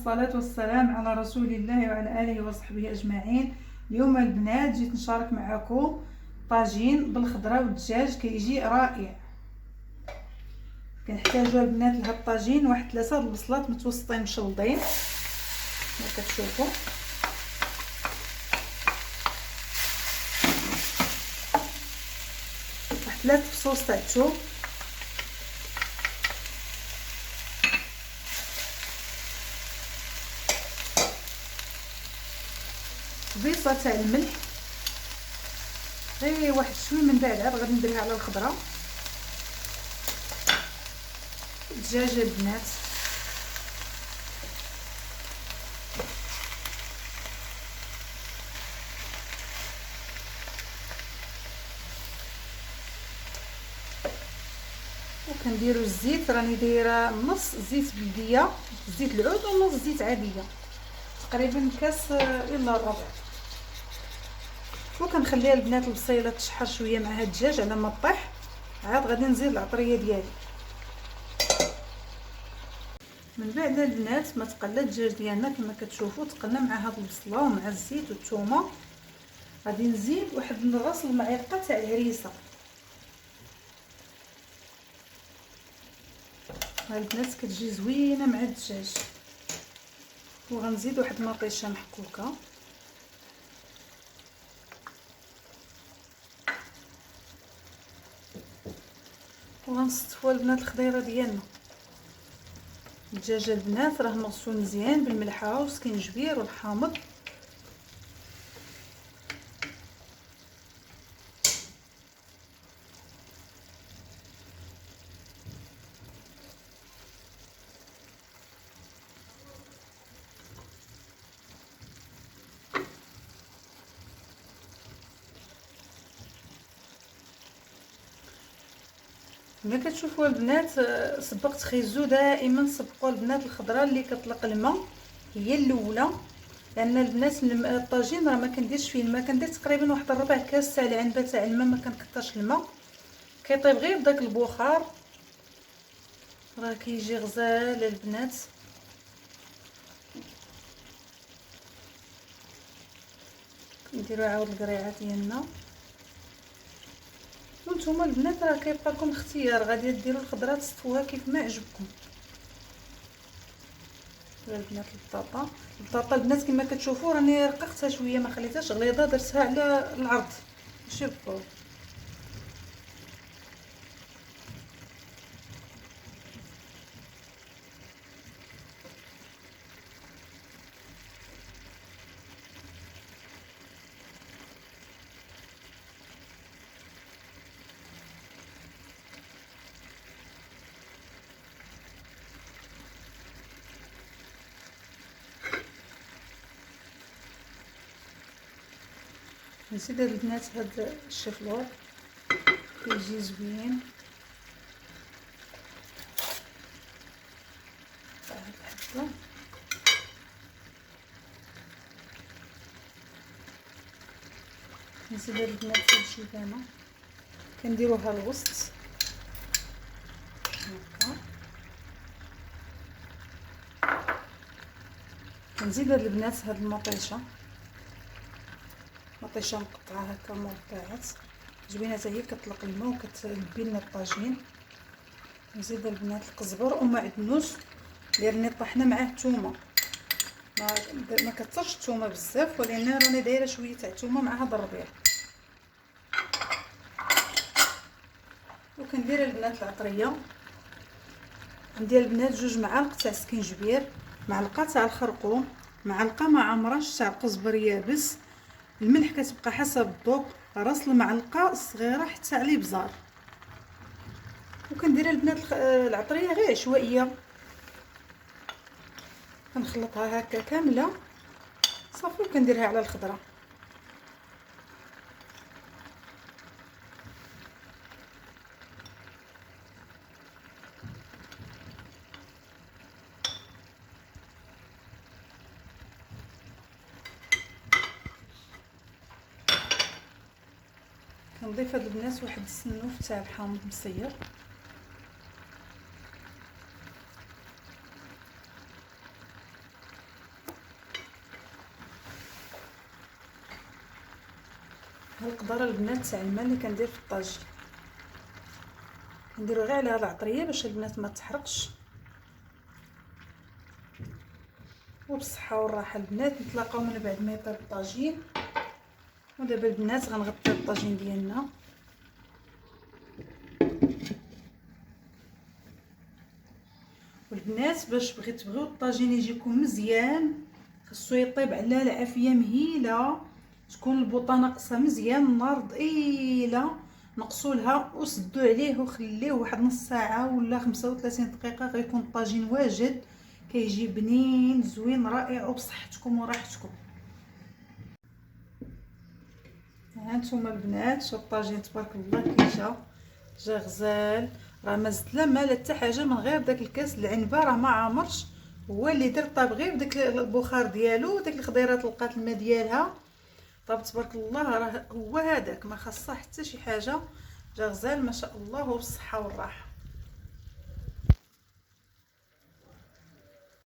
والصلاة والسلام على رسول الله وعلى آله وصحبه أجمعين. اليوم البنات جيت نشارك معكم طاجين بالخضرة والدجاج كيجي رائع. كنحتاجو البنات لهاد الطاجين واحد 3 البصلات متوسطين مشلضين كما كتشوفوا، واحد 3 فصوص تاع الثوم، بيصه تاع الملح، غير واحد شويه من بعد عاد غادي نديرها على الخضره. الدجاجه البنات وكنديروا الزيت، راني دايره نص زيت بلديه زيت العود ونص زيت عاديه، تقريبا كاس الا ربع. وكنخليها البنات البصيله تشحر شويه مع هاد الدجاج على ما طيح، عاد غادي نزيد العطريه ديالي. من بعد البنات ما تقلى الدجاج ديالنا كما كتشوفوا، تقلنا مع هاد البصله ومع الزيت والثومه، غادي نزيد واحد نغص المعلقه تاع الهريسه. ها البنات كتجي زوينه مع الدجاج. وغنزيد واحد مطيشه محكوكه، وغنصفوا البنات الخضيره ديالنا. الدجاجه البنات راه مغسول مزيان بالملحه والسكينجبير والحامض. كما كتشوفوا البنات سبقت خيزو، دائما سبقوا البنات الخضره اللي كطلق الماء هي الاولى، لان البنات الطاجين راه ما كنديرش فيه الماء، كندير تقريبا واحد ربع كاس تاع العنبه تاع الماء، ما كنكثرش الماء، كيطيب غير بداك البخار، راه كيجي غزال البنات. نديرو عاود القريعه ديالنا. وانتم البنات راه كيبقى لكم اختيار، غادي ديروا الخضره تصفوها كيف ما عجبكم. البنات البطاطا البنات كما كتشوفوا راني رققتها شويه، ما خليتهاش غليظه، درتها على العرض ماشي بالطول. نزيد البنات هاد الشفلور كيجي زوين، هاد الحبه نزيد البنات هاد الشيبانه كنديروها الوسط هكا. كنزيد البنات هاد المطيشه مقطعه هكا مربعات زوينه، حتى هي كتطلق الماء وكتلبي لنا الطاجين. نزيد البنات القزبر ومعدنوس اللي طحنا معاه الثومه، ما كثرش الثومه بزاف، ولكن راني دايره شويه تاع الثومه مع هذا الربيع. وكندير البنات العطريه، ندير البنات 2 معالق تاع سكينجبير، معلقه تاع الخرقوم، معلقه ما عمرش تاع القزبر يابس، الملح كتبقى حسب الذوق، راس المعلقه الصغيره حتى على الابزار. وكندير البنات العطريه غير عشوائيه، كنخلطها هكا كامله صافي وكنديرها على الخضره. كنضيف هاد البنات واحد السنوف تاع الحامض مصير، ها القدره البنات تاع الماء اللي كندير في الطاجين، نديرو غير عليها العطريه باش البنات ما تحرقش. وبالصحه والراحه البنات، نتلاقاو من بعد ما يطيب الطاجين. ودابا البنات غنغطيو الطاجين ديالنا. والبنات باش تبغيو الطاجين يجيكم مزيان خصو يطيب على العافيه مهيله، تكون البوطه ناقصه مزيان، النار ضئيله، نقصوا لها وسدوا عليه وخليوه واحد نص ساعه ولا 35 دقيقه، غيكون الطاجين واجد كيجي بنين زوين رائع وبصحتكم وراحتكم. هانتوما البنات، شوف الطاجين تبارك الله كي جا غزال، راه ما زدت لا ما لا حتى حاجه من غير داك الكاس العنبه، راه ما عامرش، هو اللي دار طاب غير بداك البخار ديالو وداك الخضيرات لقات الماء ديالها، طاب تبارك الله، راه هو هذاك ما خاصه حتى شي حاجه، جا غزال ما شاء الله وبالصحه والراحه.